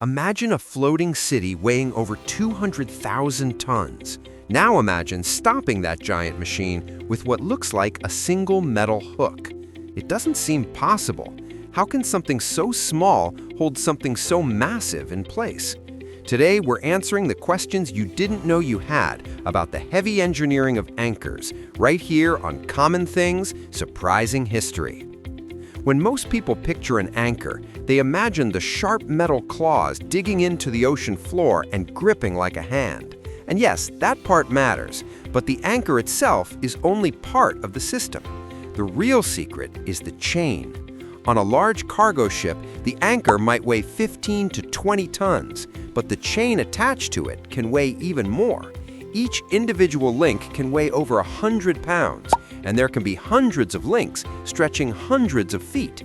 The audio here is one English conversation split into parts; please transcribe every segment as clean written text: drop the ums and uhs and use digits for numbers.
Imagine a floating city weighing over 200,000 tons. Now imagine stopping that giant machine with what looks like a single metal hook. It doesn't seem possible. How can something so small hold something so massive in place? Today, we're answering the questions you didn't know you had about the heavy engineering of anchors, right here on Common Things, Surprising History. When most people picture an anchor, they imagine the sharp metal claws digging into the ocean floor and gripping like a hand. And yes, that part matters, but the anchor itself is only part of the system. The real secret is the chain. On a large cargo ship, the anchor might weigh 15 to 20 tons, but the chain attached to it can weigh even more. Each individual link can weigh over 100 pounds, and there can be hundreds of links stretching hundreds of feet.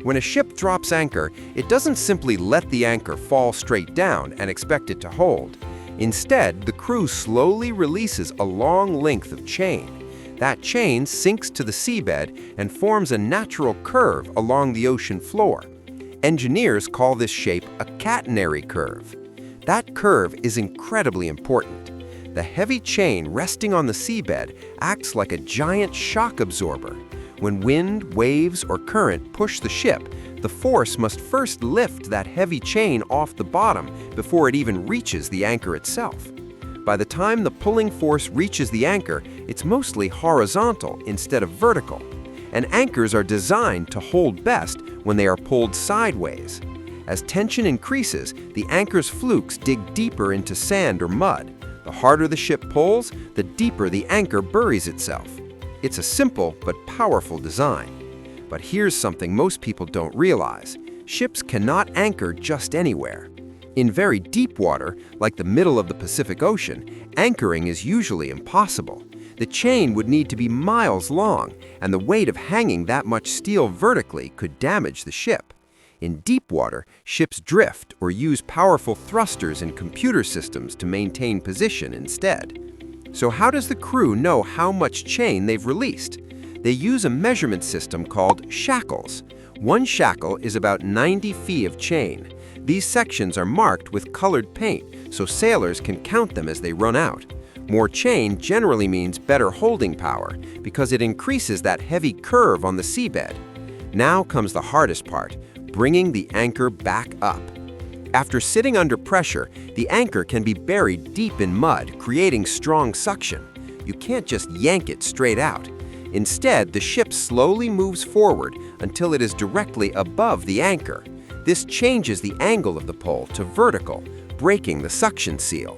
When a ship drops anchor, it doesn't simply let the anchor fall straight down and expect it to hold. Instead, the crew slowly releases a long length of chain. That chain sinks to the seabed and forms a natural curve along the ocean floor. Engineers call this shape a catenary curve. That curve is incredibly important. The heavy chain resting on the seabed acts like a giant shock absorber. When wind, waves, or current push the ship, the force must first lift that heavy chain off the bottom before it even reaches the anchor itself. By the time the pulling force reaches the anchor, it's mostly horizontal instead of vertical. And anchors are designed to hold best when they are pulled sideways. As tension increases, the anchor's flukes dig deeper into sand or mud. The harder the ship pulls, the deeper the anchor buries itself. It's a simple but powerful design. But here's something most people don't realize. Ships cannot anchor just anywhere. In very deep water, like the middle of the Pacific Ocean, anchoring is usually impossible. The chain would need to be miles long, and the weight of hanging that much steel vertically could damage the ship. In deep water, ships drift or use powerful thrusters and computer systems to maintain position instead. So how does the crew know how much chain they've released? They use a measurement system called shackles. One shackle is about 90 feet of chain. These sections are marked with colored paint, so sailors can count them as they run out. More chain generally means better holding power because it increases that heavy curve on the seabed. Now comes the hardest part, bringing the anchor back up. After sitting under pressure, the anchor can be buried deep in mud, creating strong suction. You can't just yank it straight out. Instead, the ship slowly moves forward until it is directly above the anchor. This changes the angle of the pull to vertical, breaking the suction seal.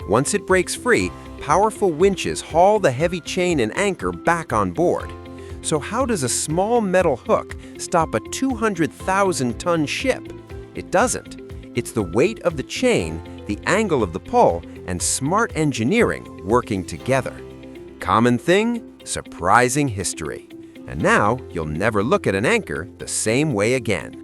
Once it breaks free, powerful winches haul the heavy chain and anchor back on board. So how does a small metal hook stop a 200,000-ton ship? It doesn't. It's the weight of the chain, the angle of the pull, and smart engineering working together. Common thing, surprising history. And now you'll never look at an anchor the same way again.